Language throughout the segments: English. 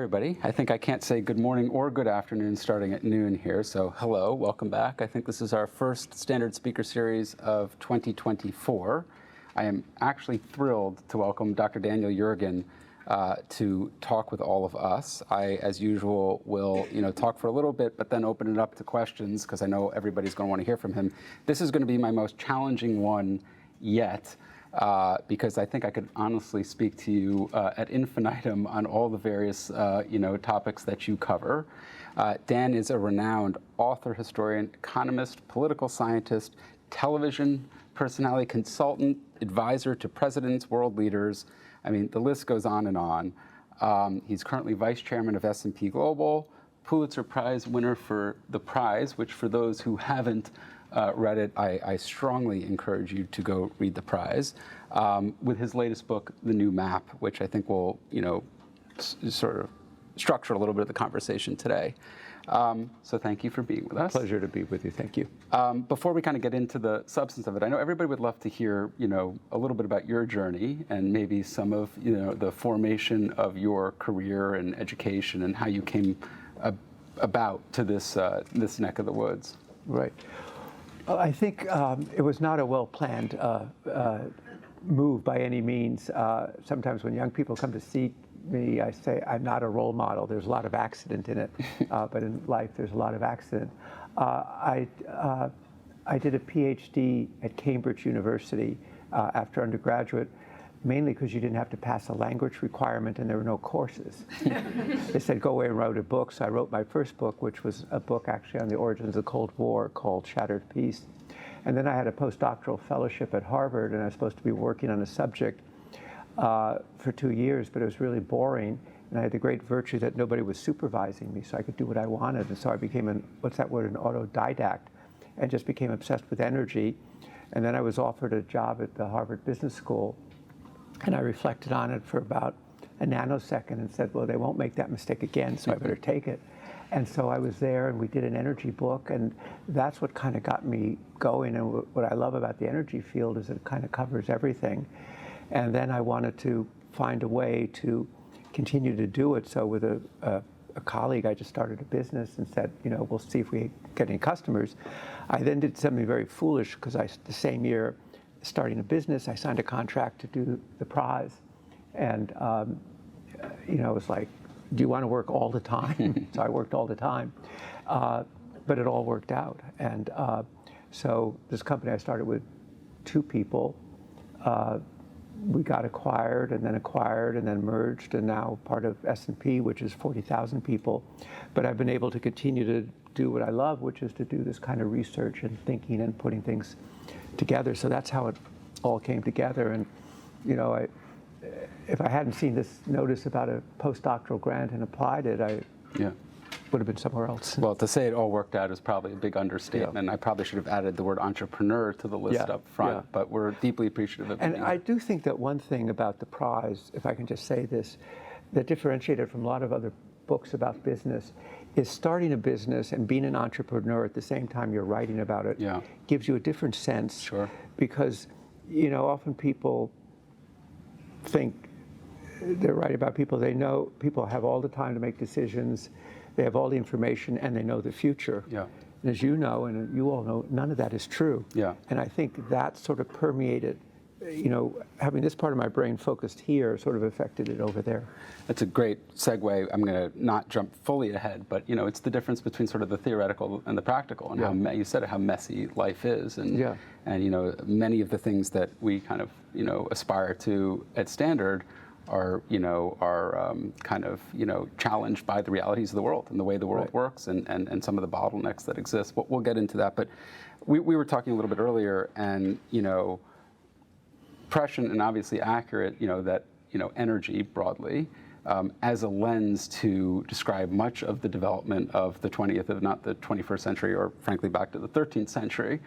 everybody. I think I can't say good morning or good afternoon starting at noon here, so hello, welcome back. I think this is our first standard speaker series of 2024. I am actually thrilled to welcome Dr. Daniel Yergin to talk with all of us. I, as usual, will talk for a little bit, but then open it up to questions because I know everybody's going to want to hear from him. This is going to be my most challenging one yet. Because I think I could honestly speak to you ad infinitum on all the various topics that you cover. Dan is a renowned author, historian, economist, political scientist, television personality, consultant, advisor to presidents, world leaders. I mean, the list goes on and on. He's currently vice chairman of S&P Global, Pulitzer Prize winner for The Prize, which for those who haven't read it, I strongly encourage you to go read The Prize, with his latest book, The New Map, which I think will, sort of structure a little bit of the conversation today. So thank you for being with us. Pleasure to be with you. Thank you. Before we kind of get into the substance of it, I know everybody would love to hear, a little bit about your journey and maybe some of, the formation of your career and education and how you came about to this this neck of the woods. Right. I think it was not a well-planned move by any means. Sometimes when young people come to see me, I say I'm not a role model. There's a lot of accident in it, but in life there's a lot of accident. I did a PhD at Cambridge University after undergraduate, mainly because you didn't have to pass a language requirement and there were no courses. They said, go away and write a book. So I wrote my first book, which was a book actually on the origins of the Cold War called Shattered Peace. And then I had a postdoctoral fellowship at Harvard, and I was supposed to be working on a subject for 2 years, but it was really boring. And I had the great virtue that nobody was supervising me, so I could do what I wanted. And so I became an autodidact, and just became obsessed with energy. And then I was offered a job at the Harvard Business School. And I reflected on it for about a nanosecond and said, well, they won't make that mistake again, so I better take it. And so I was there, and we did an energy book, and that's what kind of got me going. And what I love about the energy field is it kind of covers everything. And then I wanted to find a way to continue to do it. So with a colleague, I just started a business and said, we'll see if we get any customers. I then did something very foolish because the same year, starting a business, I signed a contract to do The Prize. And, it was like, do you want to work all the time? So I worked all the time. But it all worked out. And so this company I started with 2 people. We got acquired and then merged, and now part of S&P, which is 40,000 people. But I've been able to continue to do what I love, which is to do this kind of research and thinking and putting things together. So that's how it all came together. And if I hadn't seen this notice about a postdoctoral grant and applied it, I would have been somewhere else. Well, to say it all worked out is probably a big understatement. I probably should have added the word entrepreneur to the list up front, but we're deeply appreciative of it. And I do think that one thing about The Prize, if I can just say this, that differentiated from a lot of other books about business is starting a business and being an entrepreneur at the same time you're writing about it gives you a different sense. Sure. Because, often people think they're writing about people they know. People have all the time to make decisions. They have all the information, and they know the future. Yeah. And as you know, and you all know, none of that is true. Yeah. And I think that sort of permeated, having this part of my brain focused here sort of affected it over there. That's a great segue. I'm going to not jump fully ahead, but it's the difference between sort of the theoretical and the practical, and how you said it, how messy life is, and many of the things that we kind of aspire to at Standard are kind of challenged by the realities of the world and the way the world works and some of the bottlenecks that exist. We'll get into that, but we were talking a little bit earlier, and prescient and obviously accurate, that energy broadly as a lens to describe much of the development of the 20th, if not the 21st century, or frankly back to the 13th century.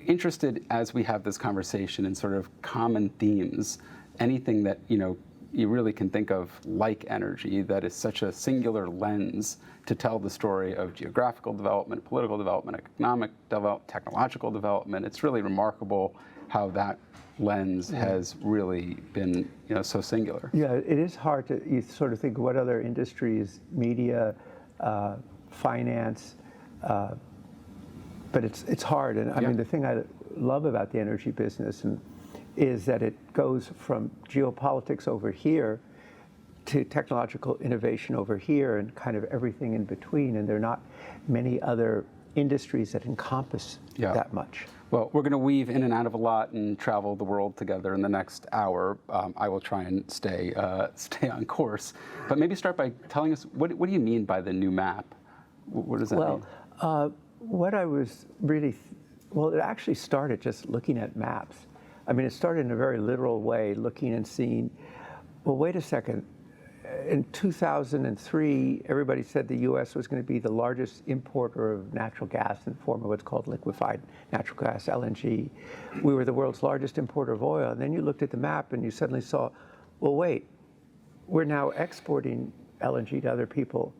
Interested as we have this conversation in sort of common themes, anything that you really can think of like energy that is such a singular lens to tell the story of geographical development, political development, economic development, technological development. It's really remarkable how that lens has really been, so singular. Yeah, it is hard to you sort of think what other industries, media, finance, but it's hard. And I mean, the thing I love about the energy business is that it goes from geopolitics over here to technological innovation over here and kind of everything in between. And there are not many other industries that encompass that much. Well, we're going to weave in and out of a lot and travel the world together in the next hour. I will try and stay on course. But maybe start by telling us, what do you mean by the new map? What does that mean? What I was really, it actually started just looking at maps. I mean, it started in a very literal way, looking and seeing, well, wait a second. In 2003, everybody said the U.S. was going to be the largest importer of natural gas in the form of what's called liquefied natural gas, LNG. We were the world's largest importer of oil. And then you looked at the map and you suddenly saw, well, wait, we're now exporting LNG to other people.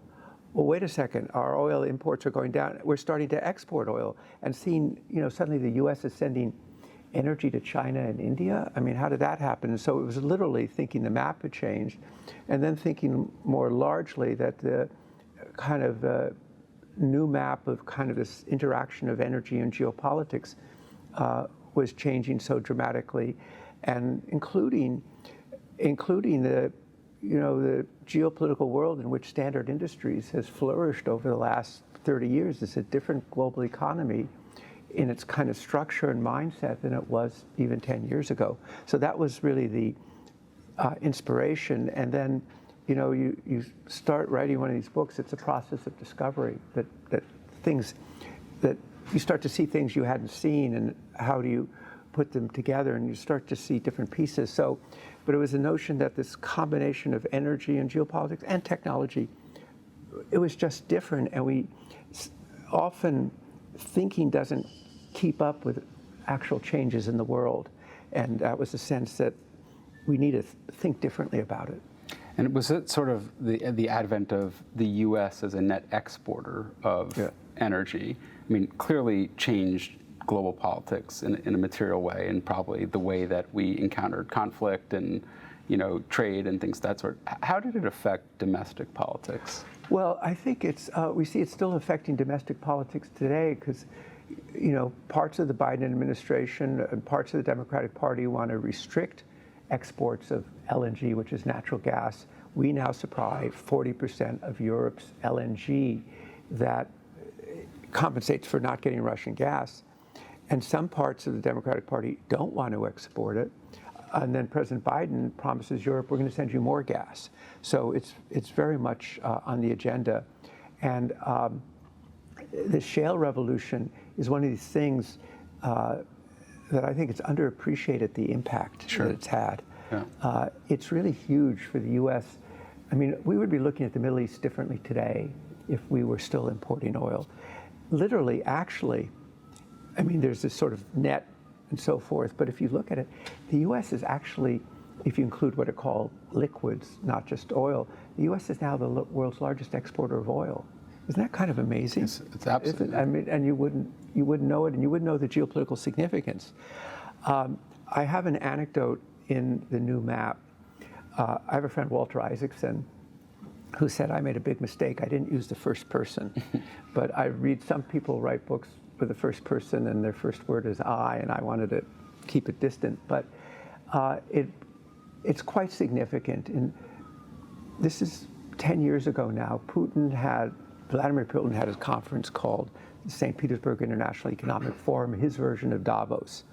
Well, wait a second, our oil imports are going down. We're starting to export oil and seeing, suddenly the U.S. is sending energy to China and India. I mean, how did that happen? And so it was literally thinking the map had changed, and then thinking more largely that the kind of new map of kind of this interaction of energy and geopolitics was changing so dramatically, and including the the geopolitical world in which Standard Industries has flourished over the last 30 years. It's a different global economy in its kind of structure and mindset than it was even 10 years ago. So that was really the inspiration. And then, you start writing one of these books, it's a process of discovery, that you start to see things you hadn't seen, and how do you put them together, and you start to see different pieces. But it was a notion that this combination of energy and geopolitics and technology, it was just different, and we often thinking doesn't keep up with actual changes in the world, and that was the sense that we need to think differently about it. And was it sort of the advent of the U.S. as a net exporter of energy? I mean, clearly changed global politics in a material way, and probably the way that we encountered conflict and trade and things of that sort. How did it affect domestic politics? Well, I think we see it's still affecting domestic politics today, because parts of the Biden administration and parts of the Democratic Party want to restrict exports of LNG, which is natural gas. We now supply 40% of Europe's LNG that compensates for not getting Russian gas. And some parts of the Democratic Party don't want to export it. And then President Biden promises Europe, we're going to send you more gas. So it's very much on the agenda. And the shale revolution is one of these things that I think it's underappreciated, the impact that it's had. Yeah. It's really huge for the U.S. I mean, we would be looking at the Middle East differently today if we were still importing oil. Literally, actually, I mean, there's this sort of net and so forth, but if you look at it, the U.S. is actually, if you include what are called liquids, not just oil, the U.S. is now the world's largest exporter of oil. Isn't that kind of amazing? It's absolutely. I mean, and you wouldn't know it, and you wouldn't know the geopolitical significance. I have an anecdote in the new map. I have a friend, Walter Isaacson, who said I made a big mistake. I didn't use the first person, but I read some people write books with the first person, and their first word is I, and I wanted to keep it distant. But it's quite significant. And this is 10 years ago now. Vladimir Putin had a conference called the St. Petersburg International Economic Forum, his version of Davos.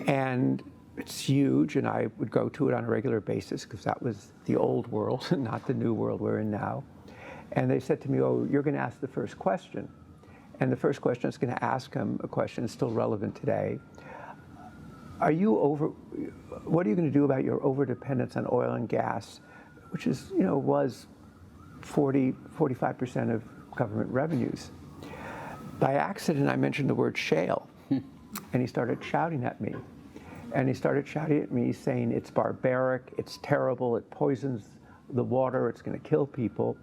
And it's huge, and I would go to it on a regular basis because that was the old world, not the new world we're in now. And they said to me, oh, you're going to ask the first question. And the first question is going to ask him a question that's still relevant today. What are you going to do about your overdependence on oil and gas, which is, was 45% of government revenues? By accident, I mentioned the word shale, and he started shouting at me. And he started shouting at me, saying it's barbaric, it's terrible, it poisons the water, it's going to kill people.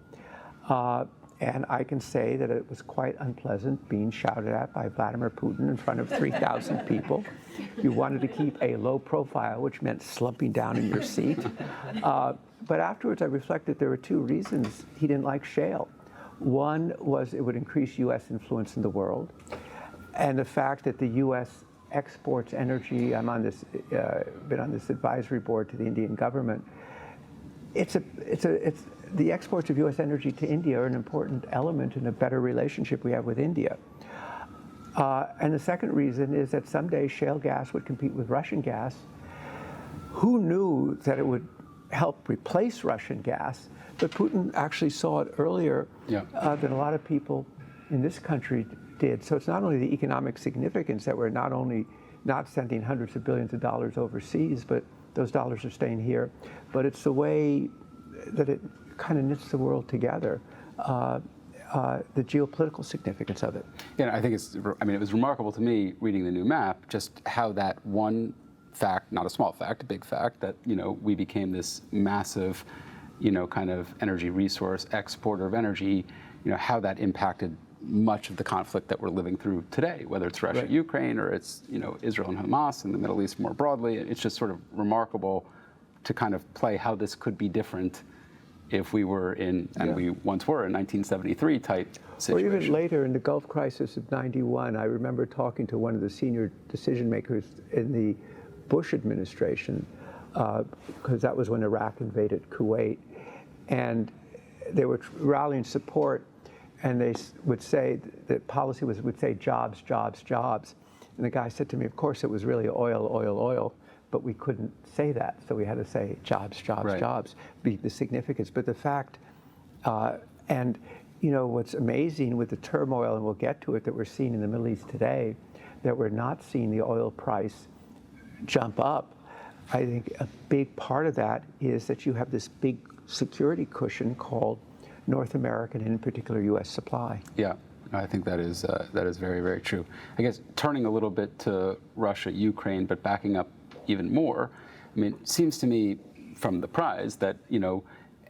And I can say that it was quite unpleasant being shouted at by Vladimir Putin in front of 3,000 people. You wanted to keep a low profile, which meant slumping down in your seat. But afterwards, I reflected there were two reasons he didn't like shale. One was it would increase U.S. influence in the world, and the fact that the U.S. exports energy. I'm on this, been on this advisory board to the Indian government. It's the exports of U.S. energy to India are an important element in a better relationship we have with India. And the second reason is that someday shale gas would compete with Russian gas. Who knew that it would help replace Russian gas? But Putin actually saw it earlier than a lot of people in this country did. So it's not only the economic significance that we're not only not sending hundreds of billions of dollars overseas, but those dollars are staying here, but it's the way that it kind of knits the world together, the geopolitical significance of it. Yeah, I think it was remarkable to me reading the new map, just how that one fact, not a small fact, a big fact, that, we became this massive, kind of energy resource exporter of energy, how that impacted much of the conflict that we're living through today, whether it's Russia, Ukraine, or it's, Israel and Hamas and the Middle East more broadly. It's just sort of remarkable to kind of play how this could be different if we were in, and we once were in 1973 type situation. Or even later in the Gulf crisis of '91, I remember talking to one of the senior decision makers in the Bush administration, because that was when Iraq invaded Kuwait, and they were rallying support, and they would say, the policy would say jobs, jobs, jobs. And the guy said to me, of course it was really oil, oil, oil, but we couldn't say that, so we had to say jobs, jobs, jobs, be the significance. But the fact, and what's amazing with the turmoil, and we'll get to it, that we're seeing in the Middle East today, that we're not seeing the oil price jump up. I think a big part of that is that you have this big security cushion called North American, and in particular U.S. supply. Yeah, I think that is very, very true. I guess turning a little bit to Russia, Ukraine, but backing up even more, it seems to me from the prize that,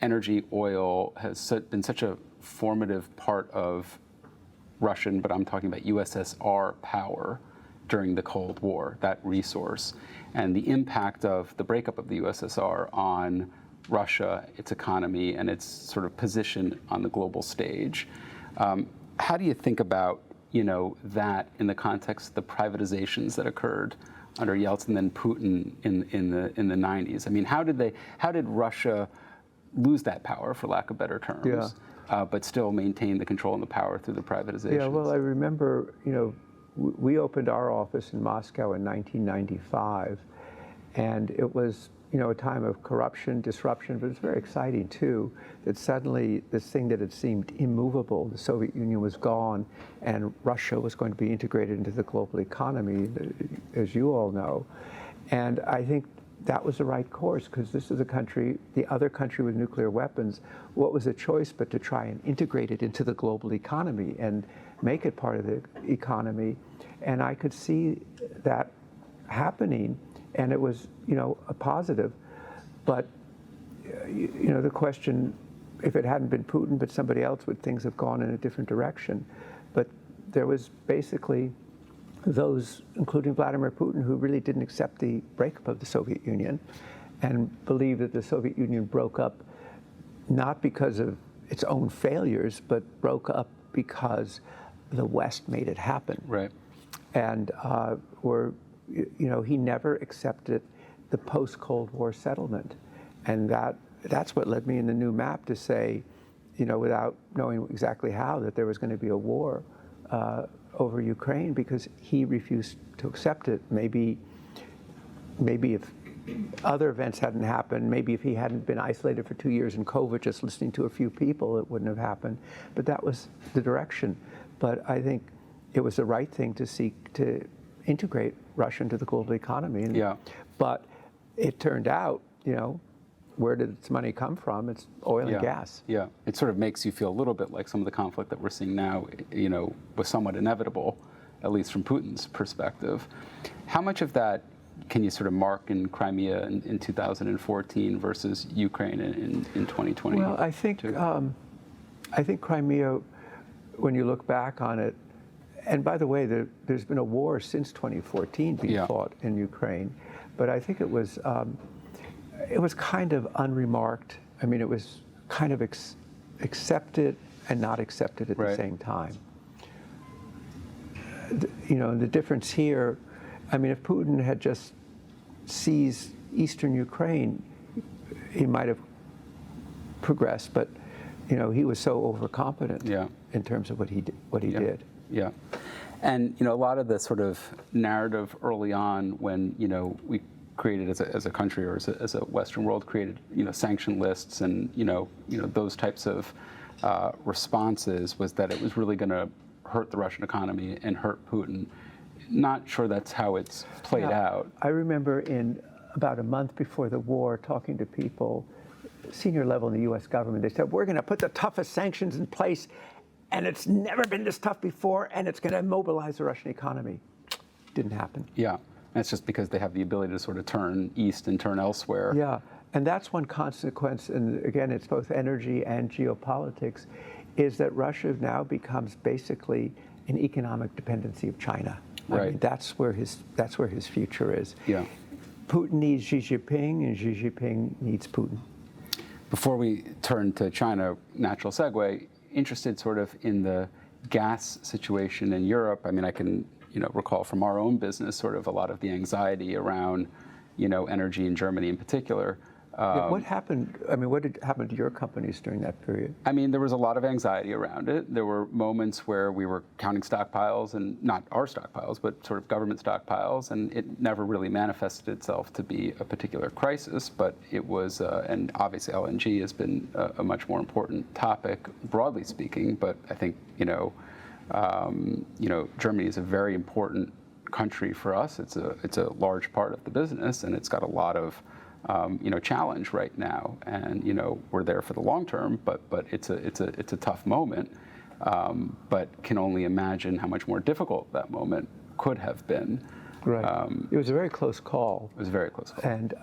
energy, oil has been such a formative part of Russian, but I'm talking about USSR power during the Cold War, that resource, and the impact of the breakup of the USSR on Russia, its economy, and its sort of position on the global stage. How do you think about, that in the context of the privatizations that occurred under Yeltsin and Putin in the 90s? How did Russia lose that power, for lack of better terms, but still maintain the control and the power through the privatizations? Yeah, well, I remember, we opened our office in Moscow in 1995, and it was, a time of corruption, disruption, but it's very exciting too, that suddenly this thing that had seemed immovable, the Soviet Union was gone, and Russia was going to be integrated into the global economy, as you all know. And I think that was the right course, because this is a country, the other country with nuclear weapons. What was the choice but to try and integrate it into the global economy and make it part of the economy? And I could see that happening, and it was, a positive. But, the question, if it hadn't been Putin but somebody else, would things have gone in a different direction? But there was basically those, including Vladimir Putin, who really didn't accept the breakup of the Soviet Union and believed that the Soviet Union broke up not because of its own failures, but broke up because the West made it happen. Right. And he never accepted the post-Cold War settlement. And that's what led me in the new map to say, without knowing exactly how, that there was going to be a war over Ukraine, because he refused to accept it. Maybe if other events hadn't happened, maybe if he hadn't been isolated for 2 years in COVID, just listening to a few people, it wouldn't have happened. But that was the direction. But I think it was the right thing to seek to integrate Russia into the global economy. But it turned out, where did its money come from? It's oil and gas. Yeah, it sort of makes you feel a little bit like some of the conflict that we're seeing now, was somewhat inevitable, at least from Putin's perspective. How much of that can you sort of mark in Crimea in 2014 versus Ukraine in 2020? Well, I think I think Crimea, when you look back on it, and by the way, there's been a war since 2014 being fought in Ukraine, but I think it was kind of unremarked. I mean, it was kind of accepted and not accepted at the same time. The difference here, I mean, if Putin had just seized eastern Ukraine, he might have progressed, but he was so overconfident in terms of what he did. Yeah, and a lot of the sort of narrative early on when we created as a country or as a Western world created sanction lists and those types of responses was that it was really going to hurt the Russian economy and hurt Putin. Not sure that's how it's played out. I remember in about a month before the war talking to people, senior level in the U.S. government, they said, we're going to put the toughest sanctions in place, and it's never been this tough before, and it's going to mobilize the Russian economy. Didn't happen. Yeah, that's just because they have the ability to sort of turn east and turn elsewhere. Yeah, and that's one consequence, and again, it's both energy and geopolitics, is that Russia now becomes basically an economic dependency of China. Right. I mean, that's where his future is. Yeah. Putin needs Xi Jinping, and Xi Jinping needs Putin. Before we turn to China, natural segue, interested sort of in the gas situation in Europe. I mean, I can recall from our own business sort of a lot of the anxiety around energy in Germany in particular. What happened? I mean, what did happen to your companies during that period? I mean, there was a lot of anxiety around it. There were moments where we were counting stockpiles, and not our stockpiles, but sort of government stockpiles, and it never really manifested itself to be a particular crisis, but it was, and obviously LNG has been a much more important topic, broadly speaking, but I think, Germany is a very important country for us. It's a large part of the business, and it's got a lot of challenge right now, and we're there for the long term, but it's a tough moment, but can only imagine how much more difficult that moment could have been. Right. It was a very close call. It was a very close call. And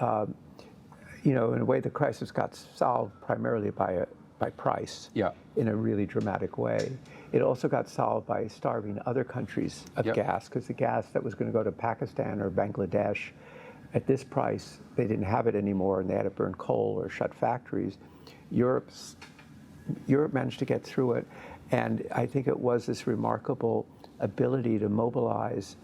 in a way, the crisis got solved primarily by price. Yeah. In a really dramatic way. It also got solved by starving other countries of gas, because the gas that was going to go to Pakistan or Bangladesh at this price, they didn't have it anymore, and they had to burn coal or shut factories. Europe managed to get through it, and I think it was this remarkable ability to mobilize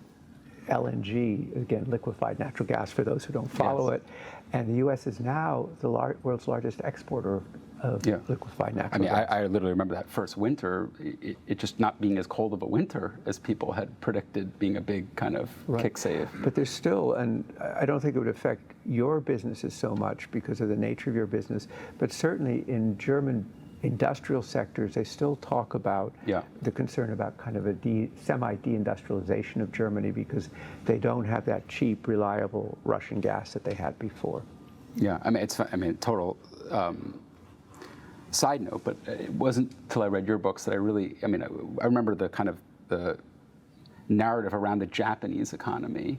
LNG, again, liquefied natural gas for those who don't follow it, and the U.S. is now the world's largest exporter of liquefied natural gas. I literally remember that first winter, it just not being as cold of a winter as people had predicted, being a big kind of kick save. But there's still, and I don't think it would affect your businesses so much because of the nature of your business, but certainly in German industrial sectors, they still talk about the concern about kind of a semi-deindustrialization of Germany because they don't have that cheap, reliable Russian gas that they had before. Yeah, total side note, but it wasn't until I read your books that I remember the kind of the narrative around the Japanese economy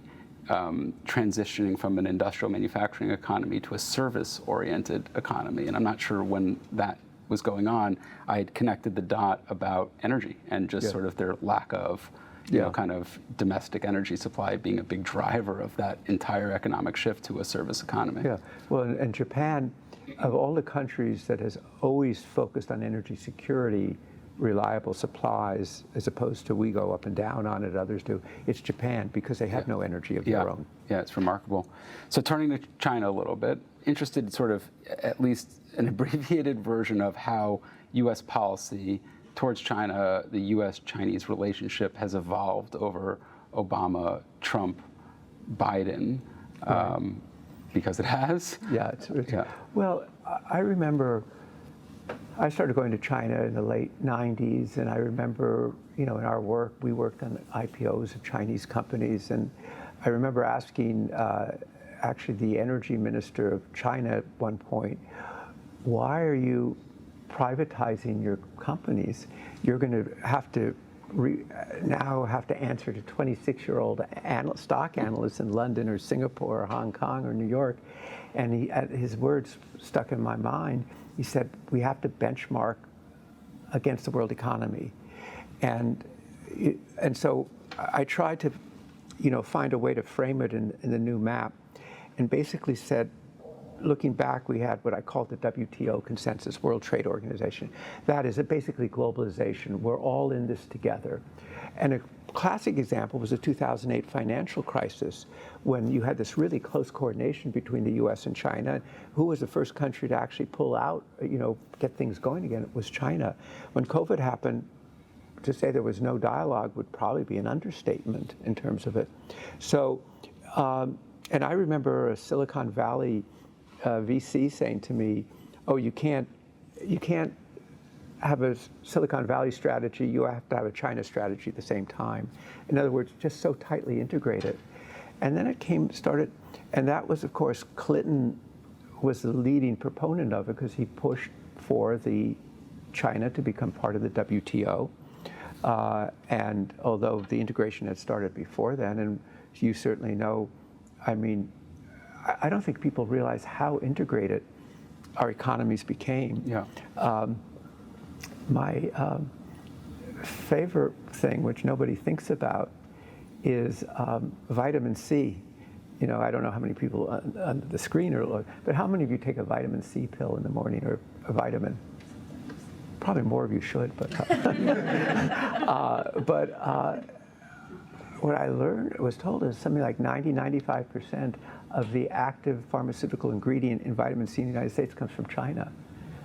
transitioning from an industrial manufacturing economy to a service-oriented economy, and I'm not sure when that was going on, I had connected the dot about energy and just sort of their lack of, kind of domestic energy supply being a big driver of that entire economic shift to a service economy. Yeah, well, and Japan, of all the countries that has always focused on energy security, reliable supplies, as opposed to we go up and down on it, others do, it's Japan because they have no energy of their own. Yeah, it's remarkable. So turning to China a little bit, interested sort of at least an abbreviated version of how U.S. policy towards China, the U.S.-Chinese relationship has evolved over Obama, Trump, Biden, because it has. Well, I remember I started going to China in the late 90s, and I remember, in our work, we worked on IPOs of Chinese companies, and I remember asking actually the energy minister of China at one point, why are you privatizing your companies? You're going to have to now have to answer to 26-year-old stock analysts in London or Singapore or Hong Kong or New York. And his words stuck in my mind. He said, we have to benchmark against the world economy. And so I tried to, find a way to frame it in the new map, and basically said, looking back, we had what I called the WTO consensus, World Trade Organization. That is basically globalization. We're all in this together. And a classic example was the 2008 financial crisis, when you had this really close coordination between the US and China. Who was the first country to actually pull out, get things going again? It was China. When COVID happened, to say there was no dialogue would probably be an understatement in terms of it. So, and I remember a Silicon Valley VC saying to me, "Oh, you can't have a Silicon Valley strategy. You have to have a China strategy at the same time." In other words, just so tightly integrated. And then it started, and that was, of course, Clinton was the leading proponent of it, because he pushed for the China to become part of the WTO. And although the integration had started before then, and you certainly know, I mean, I don't think people realize how integrated our economies became. Yeah. My favorite thing, which nobody thinks about, is vitamin C. I don't know how many people on the screen are, but how many of you take a vitamin C pill in the morning, or a vitamin? Probably more of you should, but what I was told is something like 95% of the active pharmaceutical ingredient in vitamin C in the United States comes from China.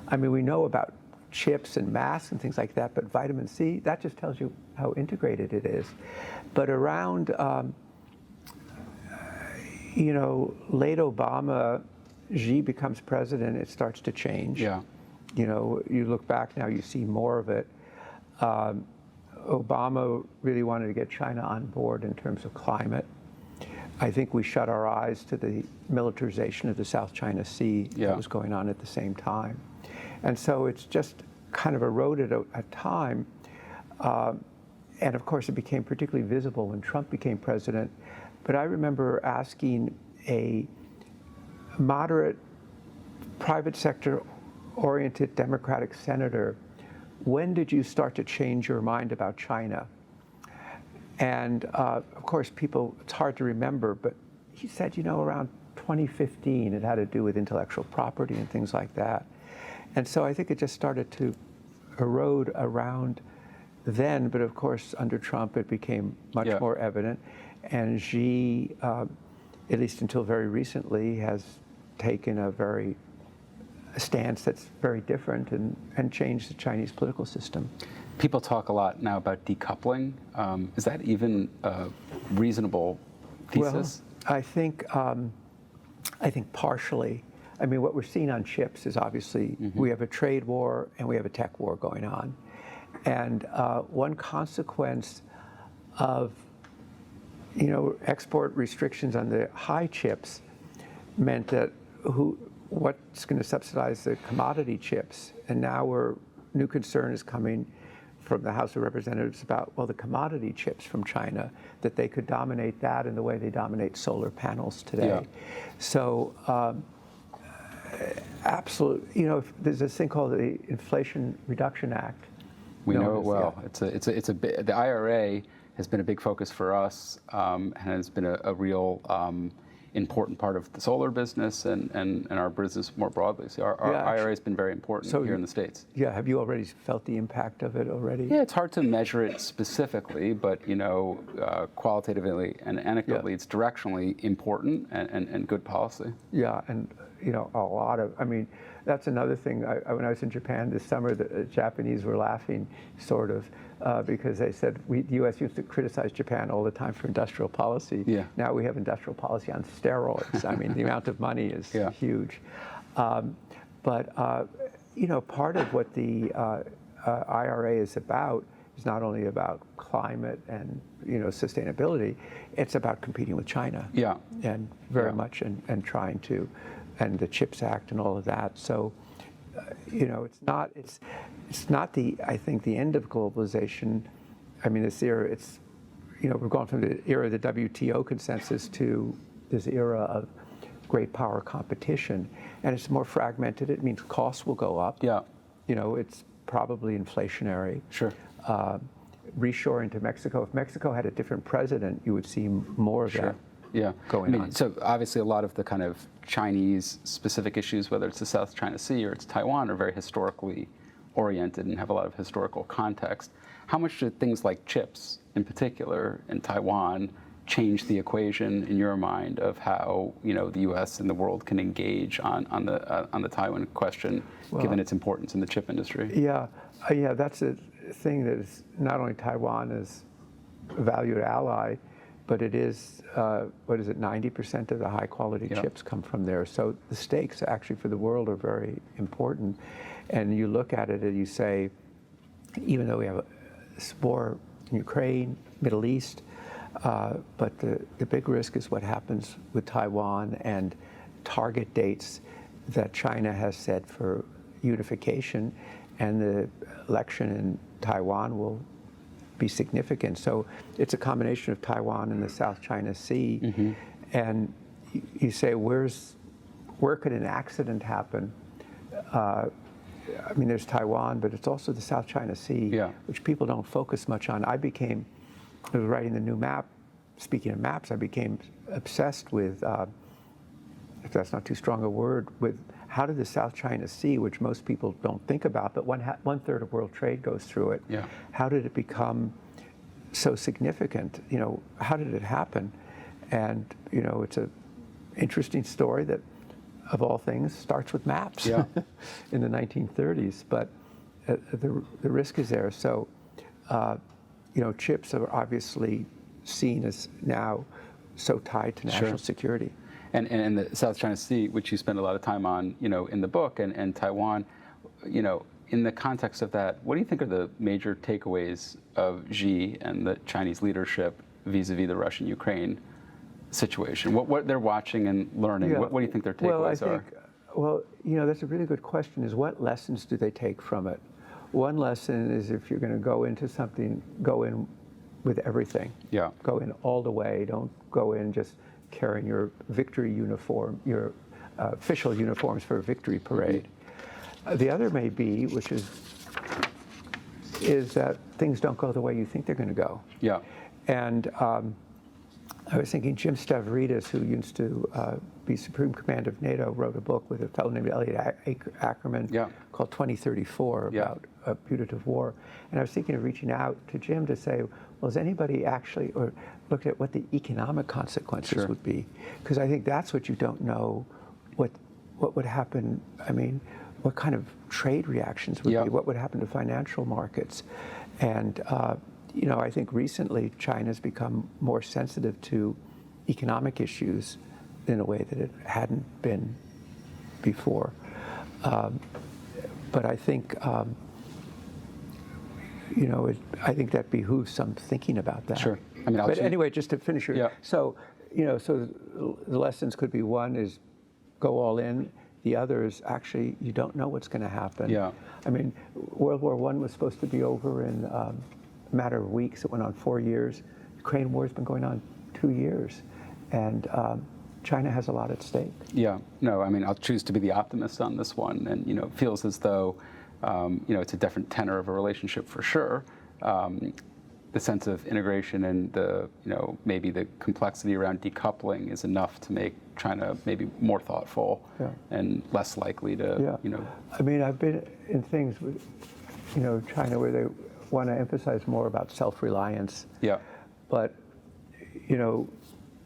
I mean, we know about chips and masks and things like that, but vitamin C, that just tells you how integrated it is. But around, late Obama, Xi becomes president, it starts to change. Yeah. You look back now, you see more of it. Obama really wanted to get China on board in terms of climate. I think we shut our eyes to the militarization of the South China Sea that was going on at the same time. And so it's just kind of eroded a time. And of course, it became particularly visible when Trump became president. But I remember asking a moderate, private sector oriented Democratic senator, when did you start to change your mind about China? And of course, it's hard to remember, but he said, around 2015, it had to do with intellectual property and things like that. And so I think it just started to erode around then, but of course, under Trump, it became much more evident. And Xi, at least until very recently, has taken a stance that's very different and changed the Chinese political system. People talk a lot now about decoupling. Is that even a reasonable thesis? Well, I think partially. I mean, what we're seeing on chips is obviously we have a trade war and we have a tech war going on. And one consequence of export restrictions on the high chips meant that what's going to subsidize the commodity chips? And now new concern is coming from the House of Representatives about, the commodity chips from China, that they could dominate that in the way they dominate solar panels today. Yeah. So, absolutely, there's this thing called the Inflation Reduction Act. We know it well. The IRA has been a big focus for us, and has been a real important part of the solar business and our business more broadly. So our IRA has been very important here in the States. Yeah, have you already felt the impact of it already? Yeah, it's hard to measure it specifically, but qualitatively and anecdotally, it's directionally important and good policy. Yeah, and a lot of, that's another thing. When I was in Japan this summer, the Japanese were laughing, sort of, because they said the U.S. used to criticize Japan all the time for industrial policy. Yeah. Now we have industrial policy on steroids. The amount of money is huge. But part of what the IRA is about is not only about climate and sustainability, it's about competing with China. Yeah. And very much and trying to, and the CHIPS Act and all of that. So, it's not I think the end of globalization. This era, we're going from the era of the WTO consensus to this era of great power competition, and it's more fragmented. It means costs will go up. Yeah. it's probably inflationary. Sure. Reshoring to Mexico. If Mexico had a different president, you would see more of that going on. So obviously a lot of the kind of Chinese specific issues, whether it's the South China Sea or it's Taiwan, are very historically oriented and have a lot of historical context. How much do things like chips, in particular, in Taiwan, change the equation in your mind of how the U.S. and the world can engage on the Taiwan question, given its importance in the chip industry? Yeah, that's a thing that is not only Taiwan is a valued ally, but it is 90% of the high quality chips come from there. So the stakes actually for the world are very important. And you look at it and you say, even though we have a war in Ukraine, Middle East, but the big risk is what happens with Taiwan and target dates that China has set for unification, and the election in Taiwan will be significant. So it's a combination of Taiwan and the South China Sea. Mm-hmm. And you say, where could an accident happen? There's Taiwan, but it's also the South China Sea, which people don't focus much on. I was writing the new map. Speaking of maps, I became obsessed with, if that's not too strong a word, with how did the South China Sea, which most people don't think about, but one third of world trade goes through it. Yeah. How did it become so significant? How did it happen? And it's an interesting story that, of all things, starts with maps in the 1930s. But the risk is there. So, chips are obviously seen as now so tied to national security. And the South China Sea, which you spend a lot of time on, in the book, and Taiwan, in the context of that, what do you think are the major takeaways of Xi and the Chinese leadership vis-a-vis the Russian-Ukraine situation? What they're watching and learning, what do you think their takeaways are? Well, that's a really good question, is what lessons do they take from it? One lesson is if you're going to go into something, go in with everything. Yeah. Go in all the way. Don't go in just carrying your victory uniform, your official uniforms for a victory parade. Mm-hmm. The other may be, which is that things don't go the way you think they're going to go. Yeah. And I was thinking Jim Stavridis, who used to be Supreme Commander of NATO, wrote a book with a fellow named Elliot Ackerman called 2034 about a putative war. And I was thinking of reaching out to Jim to say, well, has anybody actually looked at what the economic consequences would be? Because I think that's what you don't know, what would happen. What kind of trade reactions would be? What would happen to financial markets? And I think recently China's become more sensitive to economic issues in a way that it hadn't been before. But I think, I think that behooves some thinking about that. Sure. But anyway, just to finish your, so the lessons could be, one is go all in. The other is actually you don't know what's going to happen. Yeah. World War I was supposed to be over in a matter of weeks. It went on 4 years. Ukraine war has been going on 2 years, and China has a lot at stake. Yeah. No, I'll choose to be the optimist on this one, and it feels as though it's a different tenor of a relationship for sure. The sense of integration and the maybe the complexity around decoupling is enough to make China maybe more thoughtful and less likely to I've been in things with China where they want to emphasize more about self-reliance. Yeah. But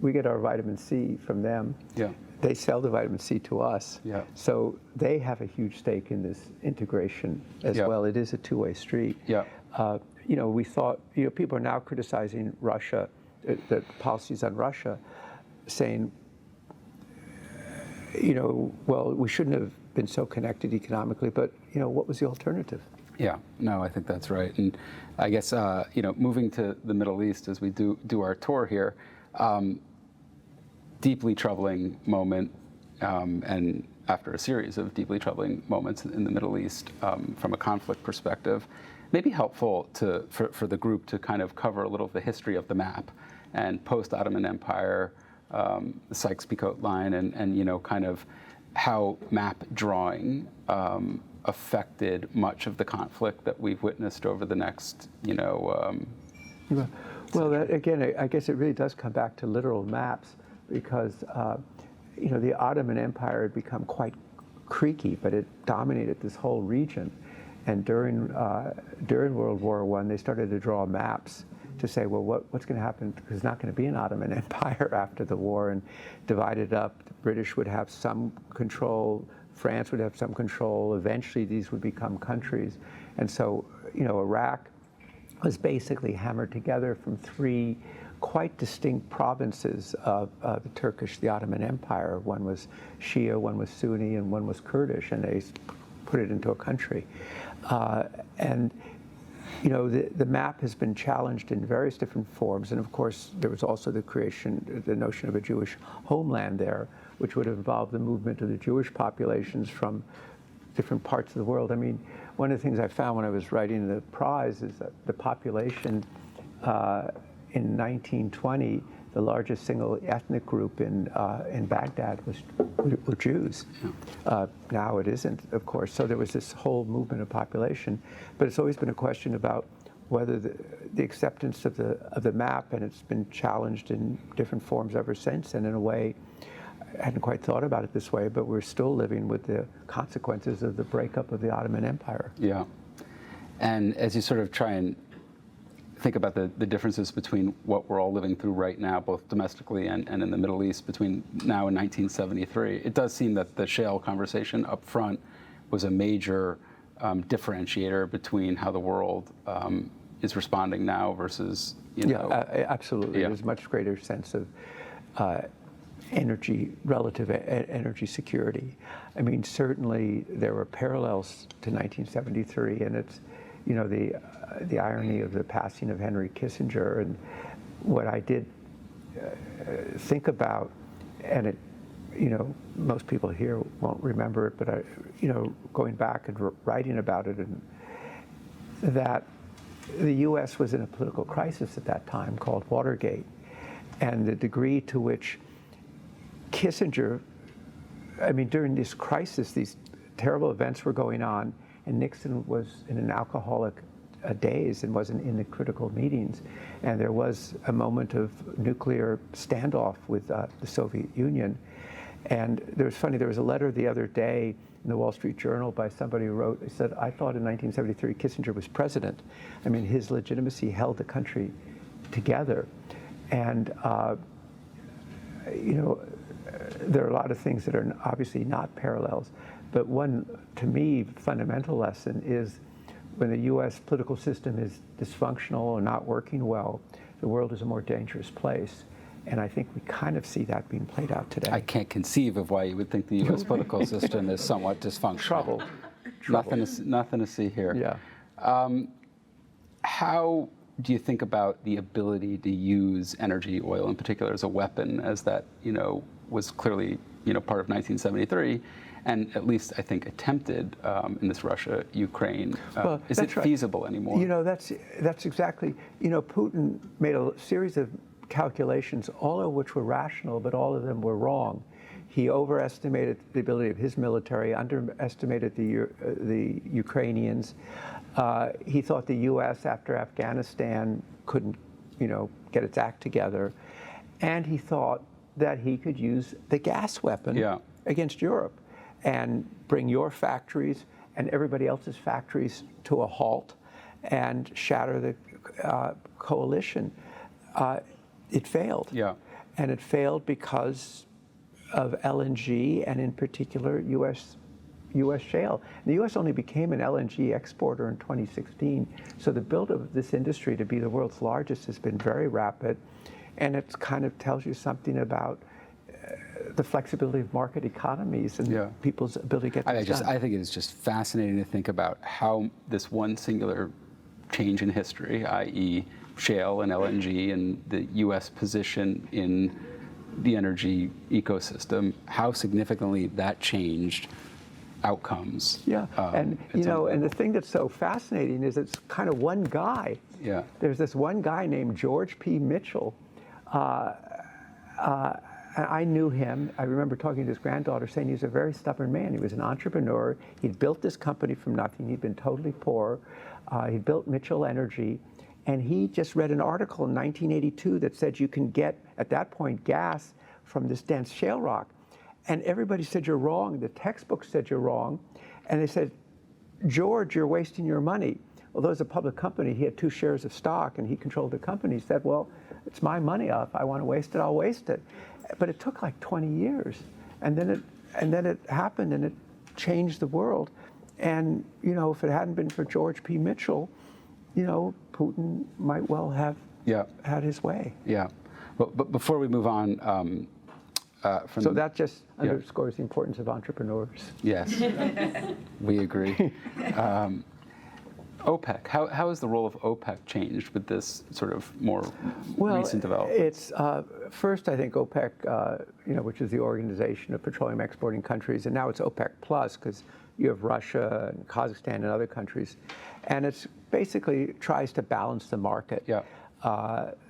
we get our vitamin C from them. Yeah. They sell the vitamin C to us. Yeah. So they have a huge stake in this integration as well. It is a two-way street. Yeah. We thought, people are now criticizing Russia, the policies on Russia, saying, well, we shouldn't have been so connected economically, but, what was the alternative? Yeah, no, I think that's right. And I guess, moving to the Middle East as we do our tour here, deeply troubling moment, and after a series of deeply troubling moments in the Middle East from a conflict perspective, maybe helpful for the group to kind of cover a little of the history of the map and post-Ottoman Empire, the Sykes-Picot line, and kind of how map drawing affected much of the conflict that we've witnessed over the next, Well, that, again, I guess it really does come back to literal maps because, the Ottoman Empire had become quite creaky, but it dominated this whole region. And during World War I, they started to draw maps to say, well, what's going to happen? Because there's not going to be an Ottoman Empire after the war, and divided up. The British would have some control, France would have some control. Eventually, these would become countries. And so, Iraq was basically hammered together from three quite distinct provinces of the Ottoman Empire. One was Shia, one was Sunni, and one was Kurdish, and they put it into a country. The map has been challenged in various different forms, and of course there was also the notion of a Jewish homeland there, which would have involved the movement of the Jewish populations from different parts of the world. I mean, one of the things I found when I was writing the prize is that the population in 1920, the largest single ethnic group in Baghdad were Jews. Yeah. Now it isn't, of course. So there was this whole movement of population, but it's always been a question about whether the acceptance of the map, and it's been challenged in different forms ever since. And in a way, I hadn't quite thought about it this way, but we're still living with the consequences of the breakup of the Ottoman Empire. Yeah. And as you sort of try and think about the differences between what we're all living through right now, both domestically and in the Middle East, between now and 1973, it does seem that the shale conversation up front was a major differentiator between how the world is responding now versus, absolutely. Yeah. There's a much greater sense of relative energy security. I mean, certainly there were parallels to 1973, and it's, the irony of the passing of Henry Kissinger. And what I did think about, and it, most people here won't remember it, but I, going back and writing about it, and that the U.S. was in a political crisis at that time called Watergate, and the degree to which Kissinger, during this crisis, these terrible events were going on, and Nixon was in an alcoholic daze and wasn't in the critical meetings. And there was a moment of nuclear standoff with the Soviet Union. And there was a letter the other day in the Wall Street Journal by somebody who wrote, he said, I thought in 1973 Kissinger was president. His legitimacy held the country together. And, there are a lot of things that are obviously not parallels, but one, to me, fundamental lesson is when the U.S. political system is dysfunctional or not working well, the world is a more dangerous place. And I think we kind of see that being played out today. I can't conceive of why you would think the U.S. political system is somewhat dysfunctional. Trouble. Nothing to see here. Yeah. How do you think about the ability to use energy, oil in particular, as a weapon, as that was clearly part of 1973, and at least I think attempted in this Russia-Ukraine? Is it feasible anymore? That's exactly. Putin made a series of calculations, all of which were rational, but all of them were wrong. He overestimated the ability of his military, underestimated the Ukrainians. He thought the U.S. after Afghanistan couldn't, get its act together, and he thought that he could use the gas weapon against Europe and bring your factories and everybody else's factories to a halt and shatter the coalition. It failed. Yeah. And it failed because of LNG and in particular U.S. shale. The U.S. only became an LNG exporter in 2016, so the build of this industry to be the world's largest has been very rapid, and it kind of tells you something about the flexibility of market economies and people's ability to get things done. I think it is just fascinating to think about how this one singular change in history, i.e. shale and LNG and the U.S. position in the energy ecosystem, how significantly that changed outcomes. Yeah, and and the thing that's so fascinating is it's kind of one guy. Yeah. There's this one guy named George P. Mitchell. I knew him. I remember talking to his granddaughter saying he's a very stubborn man. He was an entrepreneur. He'd built this company from nothing. He'd been totally poor. He built Mitchell Energy. And he just read an article in 1982 that said you can get, at that point, gas from this dense shale rock. And everybody said, you're wrong. The textbook said you're wrong. And they said, George, you're wasting your money. Although it's a public company, he had 2 shares of stock and he controlled the company. He said, well, it's my money. If I want to waste it, I'll waste it. But it took like 20 years. And then it happened and it changed the world. And, you know, if it hadn't been for George P. Mitchell, you know, Putin might well have had his way. Yeah. But before we move on, so that just underscores the importance of entrepreneurs. Yes, we agree. OPEC, how has the role of OPEC changed with this sort of more recent development? It's first, I think OPEC, you know, which is the Organization of Petroleum Exporting Countries, and now it's OPEC Plus because you have Russia and Kazakhstan and other countries, and it's basically tries to balance the market. Yeah.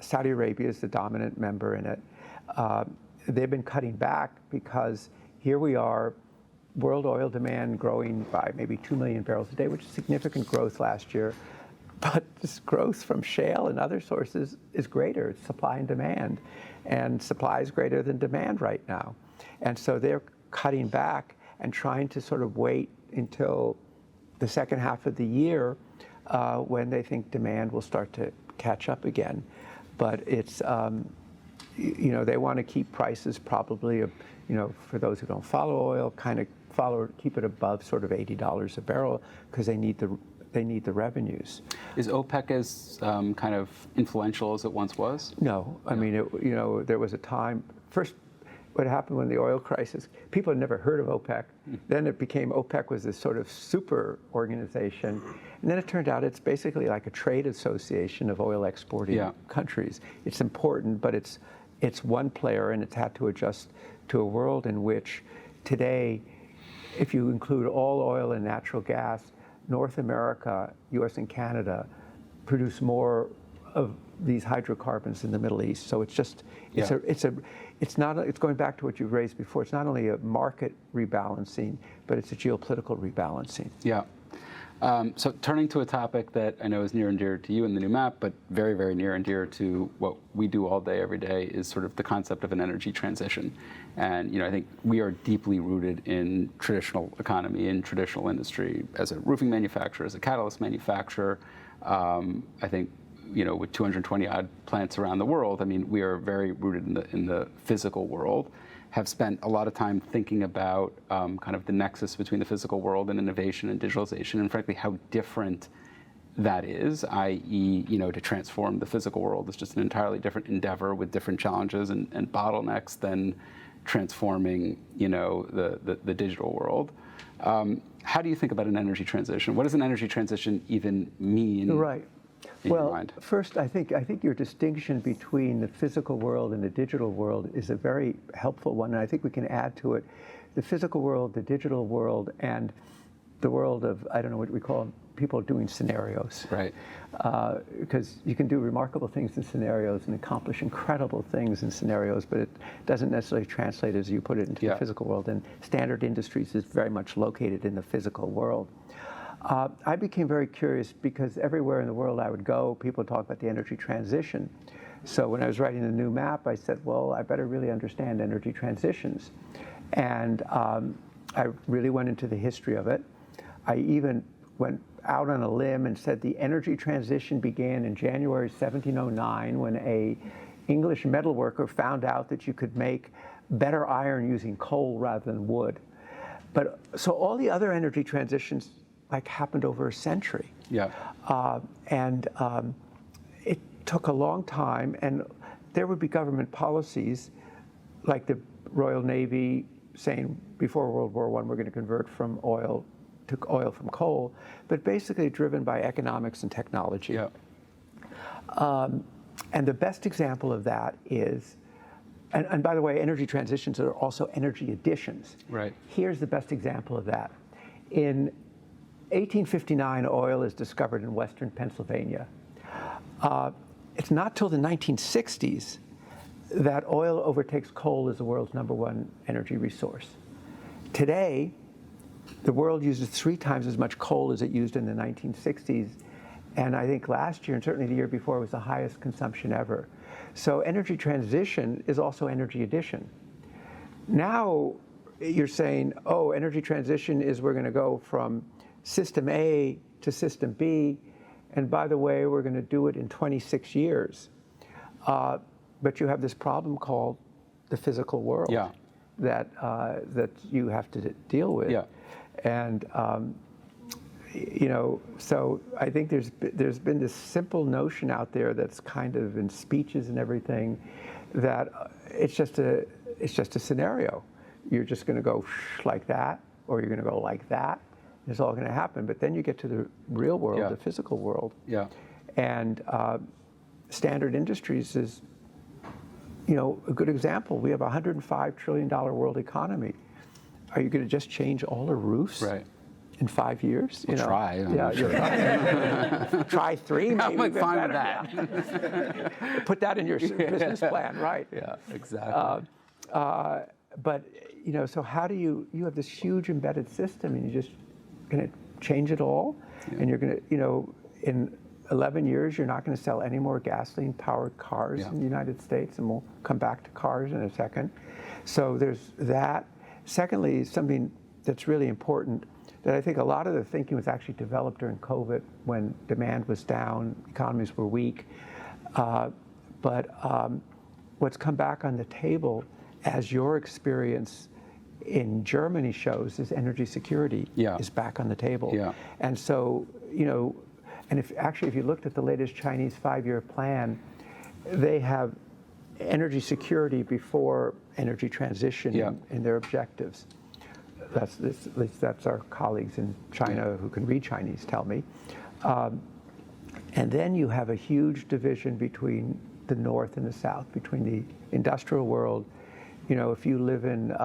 Saudi Arabia is the dominant member in it. They've been cutting back because here we are, world oil demand growing by maybe 2 million barrels a day, which is significant growth last year. But this growth from shale and other sources is greater. It's supply and demand. And supply is greater than demand right now. And so they're cutting back and trying to sort of wait until the second half of the year when they think demand will start to catch up again. But it's, you know, they want to keep prices probably, you know, for those who don't follow oil, kind of keep it above sort of $80 a barrel because they need the revenues. Is OPEC as kind of influential as it once was? No, I mean, you know, there was a time. First, what happened when the oil crisis? People had never heard of OPEC. Then it became OPEC was this sort of super organization, and then it turned out it's basically like a trade association of oil exporting countries. It's important, but it's one player, and it's had to adjust to a world in which today, if you include all oil and natural gas, North America, US and Canada, produce more of these hydrocarbons in the Middle East. So it's just, it's going back to what you've raised before. It's not only a market rebalancing, but it's a geopolitical rebalancing. Yeah. So turning to a topic that I know is near and dear to you in the new map, but very, very near and dear to what we do all day, every day, is sort of the concept of an energy transition. And, you know, I think we are deeply rooted in traditional economy, in traditional industry, as a roofing manufacturer, as a catalyst manufacturer. I think, you know, with 220 odd plants around the world, I mean, we are very rooted in the physical world. Have spent a lot of time thinking about kind of the nexus between the physical world and innovation and digitalization, and frankly, how different that is, i.e., you know, to transform the physical world is just an entirely different endeavor with different challenges and bottlenecks than transforming, you know, the digital world. How do you think about an energy transition? What does an energy transition even mean? Right. Well, first, I think your distinction between the physical world and the digital world is a very helpful one, and I think we can add to it the physical world, the digital world, and the world of, I don't know what we call them, people doing scenarios. Right. Because you can do remarkable things in scenarios and accomplish incredible things in scenarios, but it doesn't necessarily translate as you put it into the physical world, and standard industries is very much located in the physical world. I became very curious because everywhere in the world I would go, people talk about the energy transition. So when I was writing the new map, I said, well, I better really understand energy transitions. And I really went into the history of it. I even went out on a limb and said the energy transition began in January 1709 when a English metalworker found out that you could make better iron using coal rather than wood. But so all the other energy transitions like happened over a century. Yeah. It took a long time, and there would be government policies like the Royal Navy saying before World War I we're going to convert from oil to oil from coal, but basically driven by economics and technology. Yeah. And the best example of that is, and by the way, energy transitions are also energy additions. Right. Here's the best example of that. In 1859, oil is discovered in western Pennsylvania. It's not till the 1960s that oil overtakes coal as the world's #1 energy resource. Today, the world uses 3 times as much coal as it used in the 1960s. And I think last year, and certainly the year before, was the highest consumption ever. So energy transition is also energy addition. Now you're saying, oh, energy transition is we're going to go from system A to system B. And by the way, we're going to do it in 26 years. But you have this problem called the physical world that you have to deal with. Yeah. And so I think there's been this simple notion out there that's kind of in speeches and everything that it's just a scenario. You're just going to go like that, or you're going to go like that. It's all going to happen. But then you get to the real world, the physical world. Yeah. And Standard Industries is, a good example. We have a $105 trillion world economy. Are you going to just change all the roofs in 5 years? We'll try. Try 3, maybe. I'm like fine with that. Yeah. Put that in your business plan, right? Yeah, exactly. But so how do you have this huge embedded system, and you're just going to change it all, and you're going to, in 11 years, you're not going to sell any more gasoline-powered cars in the United States, and we'll come back to cars in a second. So there's that. Secondly, something that's really important that I think a lot of the thinking was actually developed during COVID when demand was down, economies were weak. But what's come back on the table, as your experience in Germany shows, is energy security is back on the table. Yeah. And so, and if you looked at the latest Chinese 5-year plan, they have energy security before energy transition in their objectives. At least that's our colleagues in China who can read Chinese tell me. And then you have a huge division between the North and the South, between the industrial world. If you live in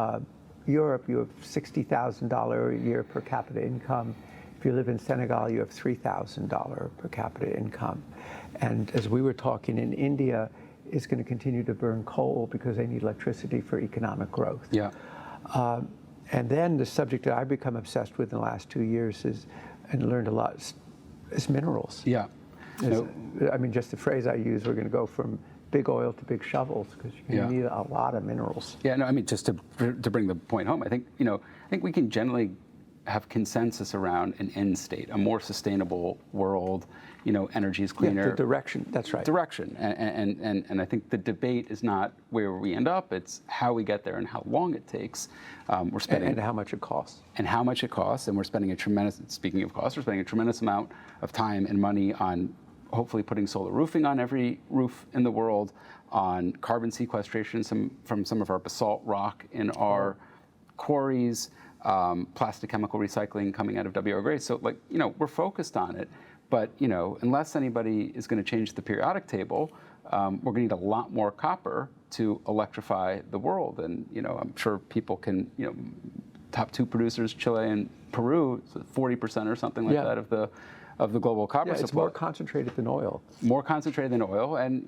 Europe, you have $60,000 a year per capita income. If you live in Senegal, you have $3,000 per capita income. And as we were talking, in India is going to continue to burn coal because they need electricity for economic growth. Yeah. And then the subject that I've become obsessed with in the last 2 years and learned a lot, is minerals. Yeah. I mean, just the phrase I use, we're going to go from big oil to big shovels because you need a lot of minerals. Yeah, no, I mean, just to bring the point home, I think we can generally have consensus around an end state, a more sustainable world. Energy is cleaner. Yeah, the direction. That's right. Direction, and I think the debate is not where we end up; it's how we get there and how long it takes. We're spending and how much it costs. And how much it costs, and we're spending a tremendous. Speaking of costs, we're spending a tremendous amount of time and money on hopefully putting solar roofing on every roof in the world, on carbon sequestration from some of our basalt rock in our quarries, plastic chemical recycling coming out of WR Grace. So we're focused on it. But unless anybody is going to change the periodic table, we're going to need a lot more copper to electrify the world. And I'm sure people can, top 2 producers, Chile and Peru, 40% or something like that of the global copper supply. It's more concentrated than oil. More concentrated than oil, and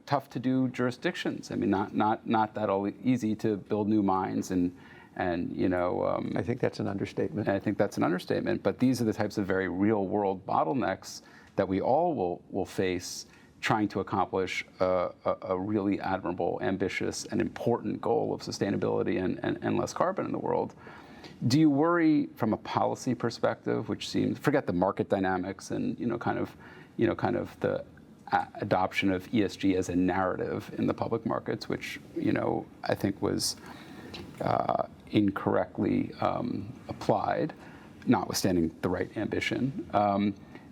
tough to do jurisdictions. I mean, not that all easy to build new mines and. I think that's an understatement. I think that's an understatement. But these are the types of very real-world bottlenecks that we all will face trying to accomplish a really admirable, ambitious, and important goal of sustainability and less carbon in the world. Do you worry from a policy perspective, which seems, forget the market dynamics and kind of the adoption of ESG as a narrative in the public markets, which I think was incorrectly applied, notwithstanding the right ambition.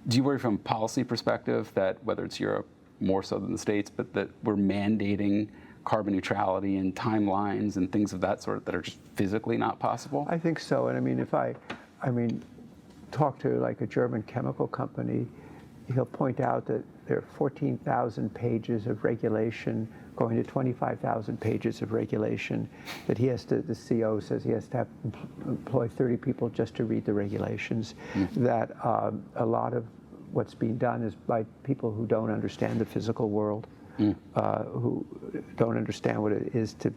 Do you worry from a policy perspective that whether it's Europe more so than the States, but that we're mandating carbon neutrality and timelines and things of that sort that are just physically not possible? I think so. And I mean, if I talk to like a German chemical company, he'll point out that there are 14,000 pages of regulation going to 25,000 pages of regulation that the CO says he has to employ 30 people just to read the regulations. That a lot of what's being done is by people who don't understand the physical world. who don't understand what it is to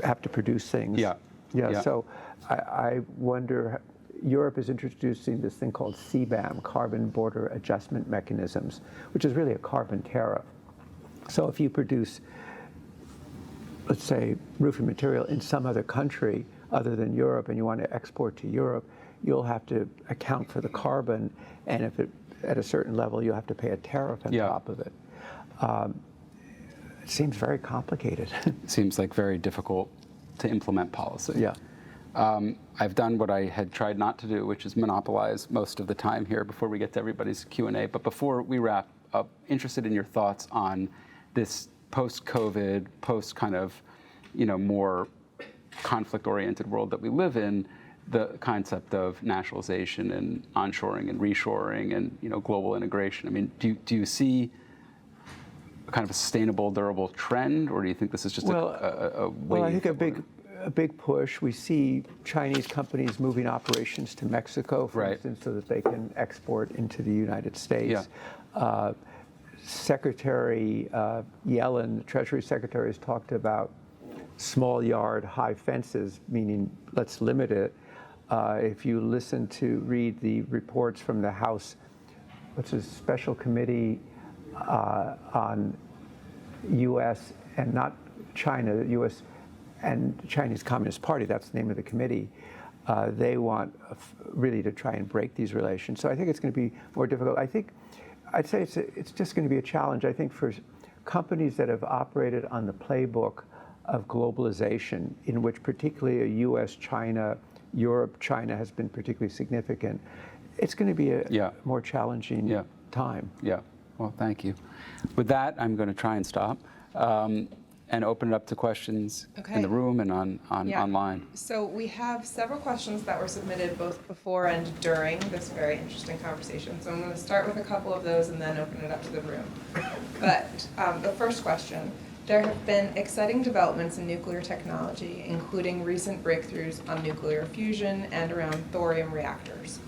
have to produce things. Yeah. So I wonder, Europe is introducing this thing called CBAM, Carbon Border Adjustment Mechanisms, which is really a carbon tariff. So if you produce, let's say, roofing material in some other country other than Europe and you want to export to Europe, you'll have to account for the carbon, and if it at a certain level, you'll have to pay a tariff on top of it. It seems very complicated. Seems like very difficult to implement policy. Yeah. I've done what I had tried not to do, which is monopolize most of the time here before we get to everybody's Q&A. But before we wrap up, interested in your thoughts on this post-COVID, post kind of, more conflict-oriented world that we live in, the concept of nationalization and onshoring and reshoring and global integration. I mean, do you see kind of a sustainable, durable trend, or do you think this is just a wave? Well, I think a big push. We see Chinese companies moving operations to Mexico, for instance, so that they can export into the United States. Yeah. Secretary Yellen, the Treasury Secretary, has talked about small yard, high fences, meaning let's limit it. If you read the reports from the House, what's a special committee on U.S. and not China, U.S. and Chinese Communist Party, that's the name of the committee. They want really to try and break these relations. So I think it's going to be more difficult. I'd say it's just going to be a challenge, I think, for companies that have operated on the playbook of globalization, in which particularly a U.S.-China, Europe-China has been particularly significant. It's going to be a more challenging time. Yeah. Well, thank you. With that, I'm going to try and stop and open it up to questions in the room and online. So we have several questions that were submitted both before and during this very interesting conversation. So I'm going to start with a couple of those and then open it up to the room. But the first question, there have been exciting developments in nuclear technology, including recent breakthroughs on nuclear fusion and around thorium reactors.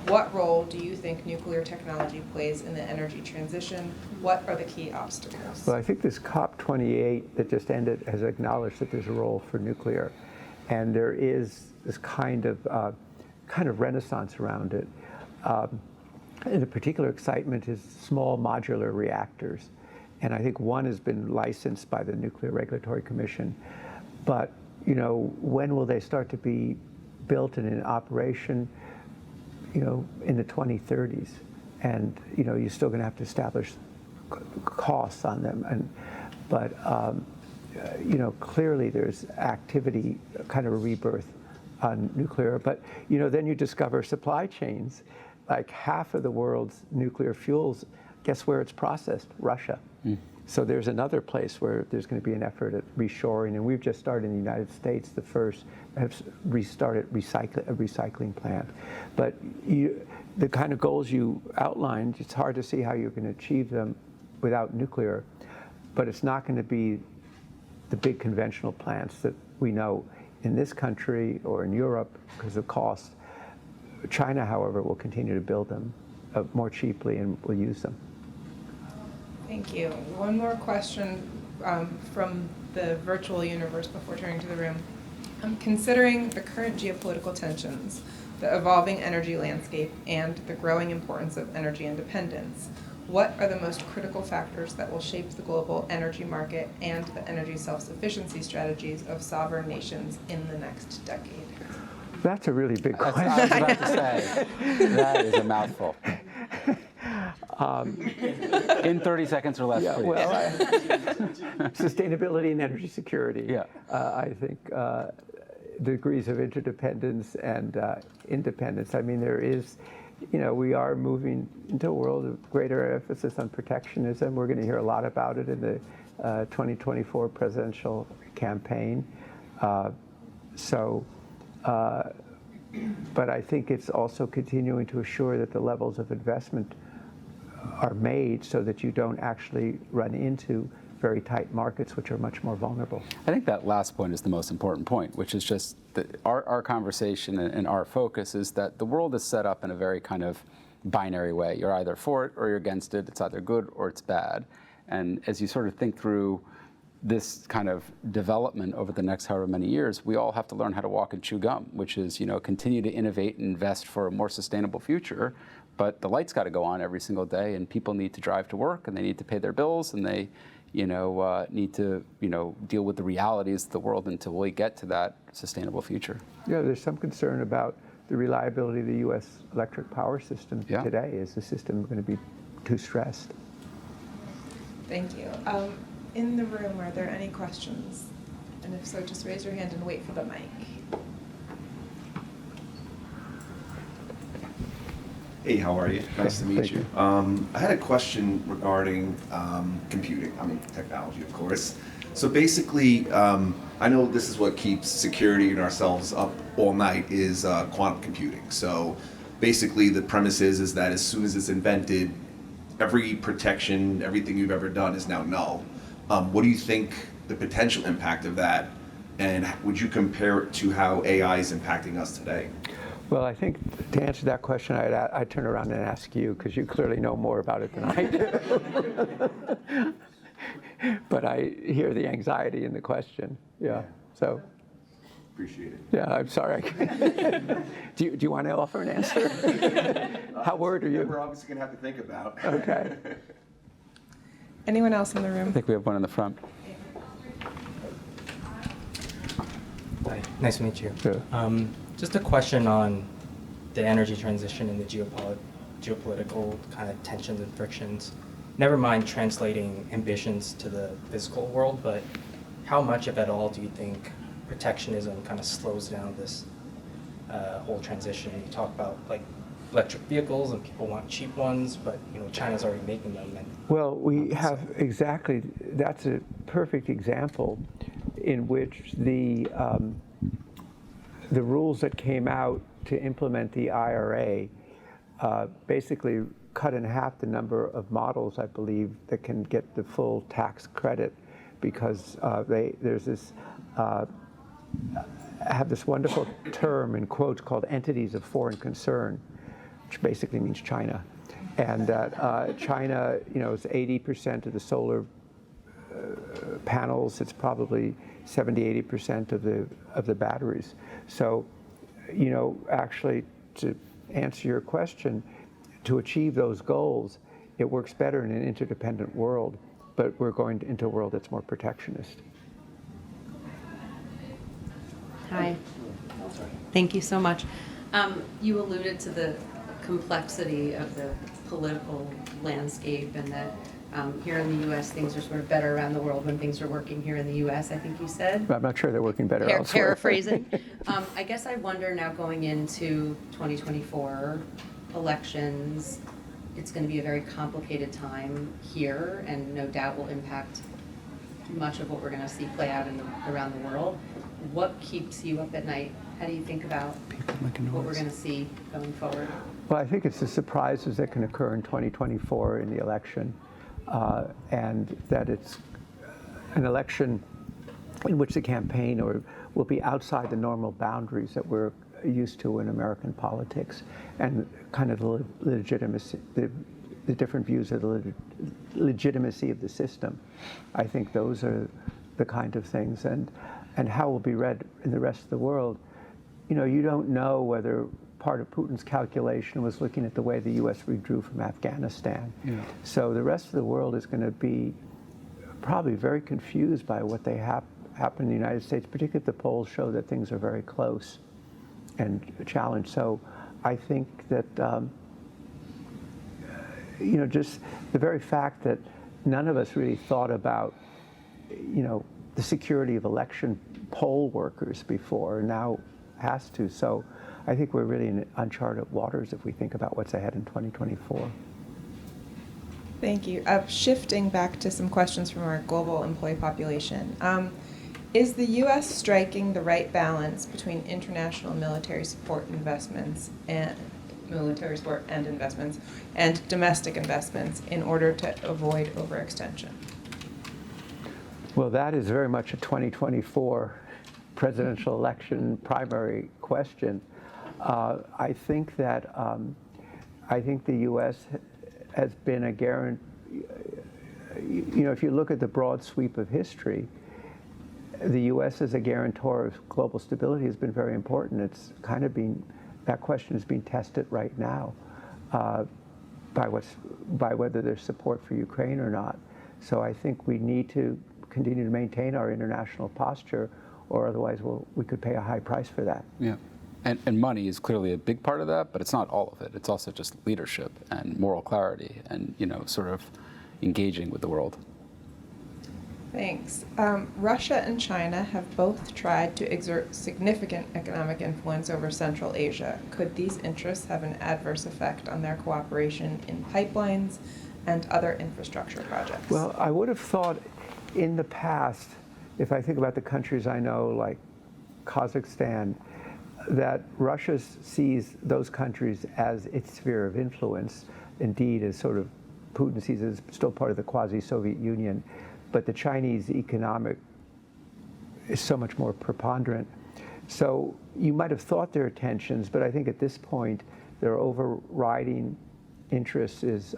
What role do you think nuclear technology plays in the energy transition? What are the key obstacles? Well, I think this COP28 that just ended has acknowledged that there's a role for nuclear, and there is this kind of renaissance around it. And the particular excitement is small modular reactors, and I think one has been licensed by the Nuclear Regulatory Commission. But when will they start to be built and in operation? In the 2030s, and you're still going to have to establish costs on them. But clearly there's activity, kind of a rebirth on nuclear. But then you discover supply chains. Like half of the world's nuclear fuels, guess where it's processed? Russia. So there's another place where there's going to be an effort at reshoring, and we've just started in the United States, the first, have restarted a recycling plant. But the kind of goals you outlined, it's hard to see how you're going to achieve them without nuclear, but it's not going to be the big conventional plants that we know in this country or in Europe because of cost. China, however, will continue to build them more cheaply and will use them. Thank you. One more question from the virtual universe before turning to the room. Considering the current geopolitical tensions, the evolving energy landscape, and the growing importance of energy independence, what are the most critical factors that will shape the global energy market and the energy self-sufficiency strategies of sovereign nations in the next decade? That's a really big question. I was about to say, that is a mouthful. In 30 seconds or less, please. Well, sustainability and energy security. Yeah. I think degrees of interdependence and independence. I mean, there is, we are moving into a world of greater emphasis on protectionism. We're going to hear a lot about it in the 2024 presidential campaign. But I think it's also continuing to assure that the levels of investment are made so that you don't actually run into very tight markets, which are much more vulnerable. I think that last point is the most important point, which is just that our conversation and our focus is that the world is set up in a very kind of binary way. You're either for it or you're against it. It's either good or it's bad. And as you sort of think through this kind of development over the next however many years, we all have to learn how to walk and chew gum, which is, continue to innovate and invest for a more sustainable future. But the light's got to go on every single day, and people need to drive to work, and they need to pay their bills, and they, need to, deal with the realities of the world until we get to that sustainable future. Yeah, there's some concern about the reliability of the U.S. electric power system Yeah. today. Is the system going to be too stressed? Thank you. In the room, are there any questions? And if so, just raise your hand and wait for the mic. Hey, how are you? Nice to meet Thank you. I had a question regarding computing, technology, of course. So basically, I know this is what keeps security and ourselves up all night is quantum computing. So basically the premise is that as soon as it's invented, every protection, everything you've ever done is now null. What do you think the potential impact of that, and would you compare it to how AI is impacting us today? Well, I think to answer that question, I'd turn around and ask you, because you clearly know more about it than I do. But I hear the anxiety in the question. Yeah. So. Appreciate it. Yeah, I'm sorry. Do you want to offer an answer? How worried are you? We're obviously going to have to think about. Okay. Anyone else in the I room? think we have one in the front. Hi, nice to meet you. Sure. Just a question on the energy transition and the geopolitical kind of tensions and frictions. Never mind translating ambitions to the physical world, but how much, if at all, do you think protectionism kind of slows down this whole transition? You talk about like electric vehicles and people want cheap ones, but China's already making them. And Well, we have exactly, that's a perfect example in which the rules that came out to implement the IRA basically cut in half the number of models, I believe, that can get the full tax credit, because there's this have this wonderful term in quotes called entities of foreign concern, which basically means China. And that China, is 80% of the solar panels. It's probably 70–80% of the batteries. So, actually, to answer your question, to achieve those goals, it works better in an interdependent world, but we're going into a world that's more protectionist. Hi. Thank you so much. You alluded to the complexity of the political landscape, and that here in the U.S. things are sort of better around the world when things are working here in the U.S., I think you said. I'm not sure they're working better elsewhere. Paraphrasing. I guess I wonder now, going into 2024 elections, it's going to be a very complicated time here, and no doubt will impact much of what we're going to see play out around the world. What keeps you up at night? How do you think about what we're going to see going forward? Well, I think it's the surprises that can occur in 2024 in the election, and that it's an election in which the campaign will be outside the normal boundaries that we're used to in American politics, and kind of the legitimacy, the different views of the legitimacy of the system. I think those are the kind of things, and how it will be read in the rest of the world. You don't know whether part of Putin's calculation was looking at the way the U.S. withdrew from Afghanistan. Yeah. So the rest of the world is going to be probably very confused by what they happen in the United States, particularly if the polls show that things are very close and challenged. So I think that, just the very fact that none of us really thought about, the security of election poll workers before, now has to. So I think we're really in uncharted waters if we think about what's ahead in 2024. Thank you. Shifting back to some questions from our global employee population. Is the U.S. striking the right balance between international military support investments and and domestic investments in order to avoid overextension? Well, that is very much a 2024 presidential election primary question. I think that the U.S. has been a if you look at the broad sweep of history, the U.S. as a guarantor of global stability has been very important. It's kind of that question is being tested right now by whether there's support for Ukraine or not. So I think we need to continue to maintain our international posture, or otherwise we could pay a high price for that. Yeah. And money is clearly a big part of that, but it's not all of it. It's also just leadership and moral clarity and, sort of engaging with the world. Thanks. Russia and China have both tried to exert significant economic influence over Central Asia. Could these interests have an adverse effect on their cooperation in pipelines and other infrastructure projects? Well, I would have thought in the past, if I think about the countries I know, like Kazakhstan, that Russia sees those countries as its sphere of influence, indeed as sort of Putin sees as still part of the quasi-Soviet Union. But the Chinese economic is so much more preponderant. So you might have thought there are tensions, but I think at this point, their overriding interest is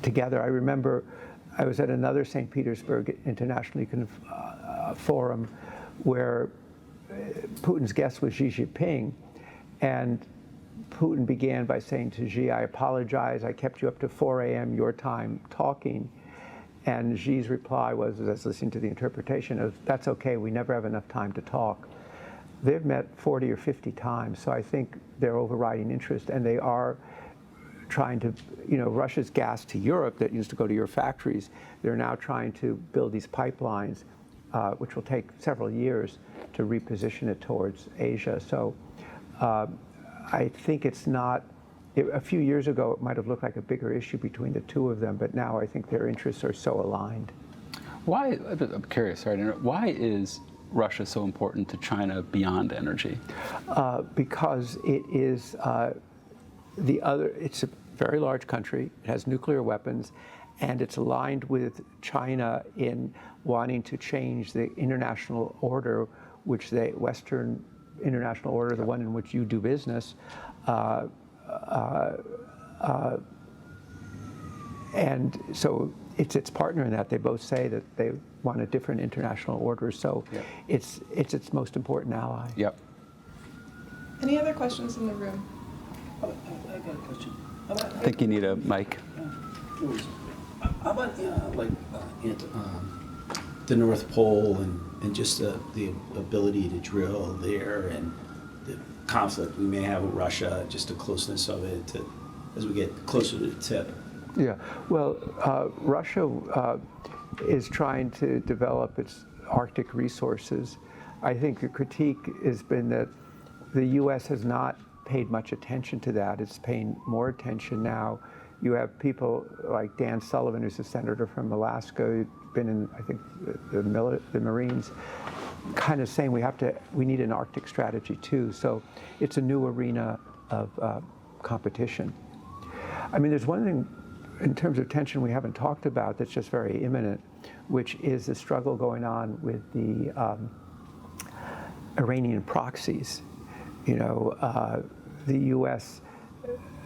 together. I remember I was at another St. Petersburg International Economic Forum where Putin's guest was Xi Jinping, and Putin began by saying to Xi, "I apologize, I kept you up to 4 a.m. your time talking." And Xi's reply was, as I was listening to the interpretation, of, "That's okay, we never have enough time to talk." They've met 40 or 50 times, so I think their overriding interest, and they are trying to, Russia's gas to Europe that used to go to your factories, they're now trying to build these pipelines, which will take several years to reposition it towards Asia. So I think it's not, a few years ago it might have looked like a bigger issue between the two of them, but now I think their interests are so aligned. Why, I'm curious, sorry to interrupt, why is Russia so important to China beyond energy? Because it is it's a very large country, it has nuclear weapons, and it's aligned with China in wanting to change the international order, Western international order, the one in which you do business, and so it's its partner in that. They both say that they want a different international order, so Yep. it's its most important ally. Yep. Any other questions in the room? I got a question. I think you need a mic. How about the North Pole and just the ability to drill there, and the conflict we may have with Russia, just the closeness of it as we get closer to the tip? Yeah, well, Russia is trying to develop its Arctic resources. I think the critique has been that the U.S. has not paid much attention to that. It's paying more attention now. You have people like Dan Sullivan, who's a senator from Alaska, been in, I think, the Marines, kind of saying we need an Arctic strategy too. So it's a new arena of competition. I mean, there's one thing in terms of tension we haven't talked about that's just very imminent, which is the struggle going on with the Iranian proxies. The U.S.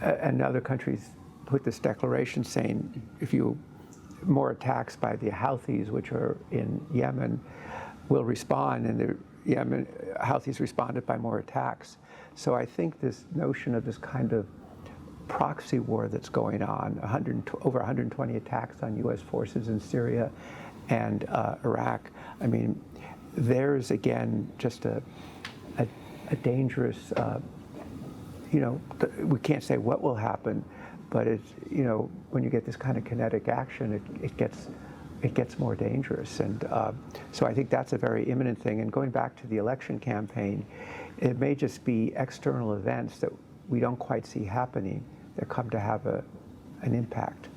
and other countries put this declaration saying more attacks by the Houthis, which are in Yemen, will respond, and the Houthis responded by more attacks. So I think this notion of this kind of proxy war that's going on, over 120 attacks on U.S. forces in Syria and Iraq. I mean, there's again just a dangerous. We can't say what will happen, but it's when you get this kind of kinetic action, it gets more dangerous, and so I think that's a very imminent thing. And going back to the election campaign, it may just be external events that we don't quite see happening that come to have an impact.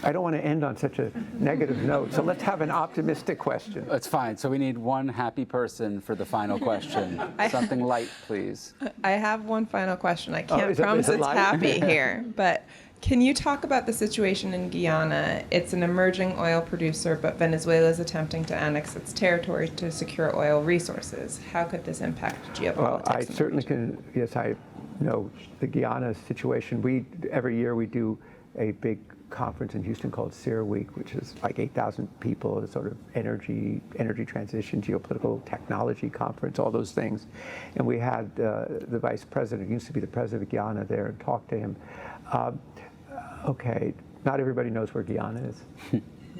I don't want to end on such a negative note, so let's have an optimistic question. That's fine. So we need one happy person for the final question. Something light, please. I have one final question. I can't is it promise it's light? happy here, but can you talk about the situation in Guyana? It's an emerging oil producer, but Venezuela is attempting to annex its territory to secure oil resources. How could this impact geopolitics? Well, I in the certainly region? can, yes, I know the Guyana situation. Every year we do a big conference in Houston called SEER Week, which is like 8,000 people, a sort of energy transition, geopolitical technology conference, all those things. And we had the vice president, used to be the president of Guyana, there and talked to him. Okay, not everybody knows where Guyana is.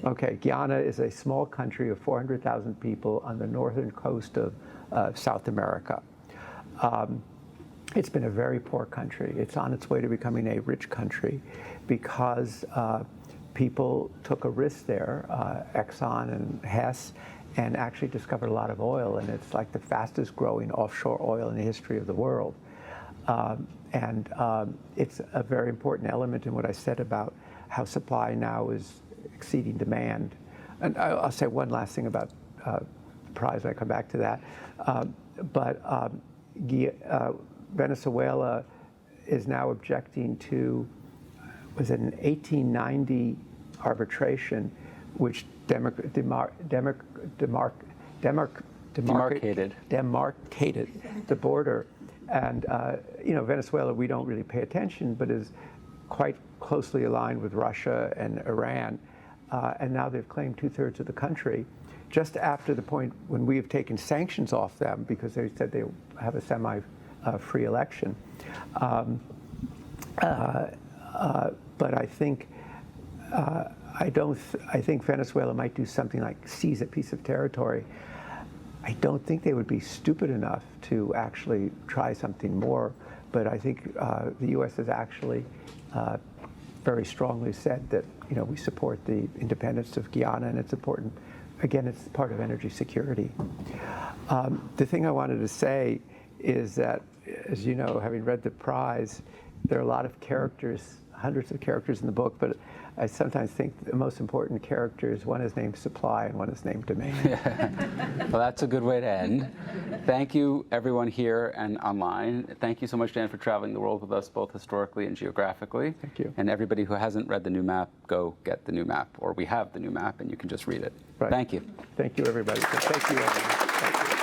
Okay, Guyana is a small country of 400,000 people on the northern coast of South America. It's been a very poor country. It's on its way to becoming a rich country because people took a risk there, Exxon and Hess, and actually discovered a lot of oil, and it's like the fastest growing offshore oil in the history of the world. It's a very important element in what I said about how supply now is exceeding demand. And I'll say one last thing about the prize when I come back to that. Venezuela is now objecting to, was it an 1890 arbitration which demarcated the border. And Venezuela, we don't really pay attention, but is quite closely aligned with Russia and Iran. And now they've claimed 2/3 of the country, just after the point when we have taken sanctions off them because they said they have a semi-free election. But I think I think Venezuela might do something like seize a piece of territory. I don't think they would be stupid enough to actually try something more. But I think the U.S. has actually very strongly said that we support the independence of Guyana, and it's important. Again, it's part of energy security. The thing I wanted to say is that, as you know, having read the prize, there are a lot of characters, hundreds of characters in the book, but I sometimes think the most important characters, one is named supply and one is named demand. Well, that's a good way to end. Thank you, everyone here and online. Thank you so much, Dan, for traveling the world with us, both historically and geographically. Thank you. And everybody who hasn't read the new map, go get the new map, or we have the new map and you can just read it. Right. Thank you. Thank you, everybody. Thank you, everyone. Thank you.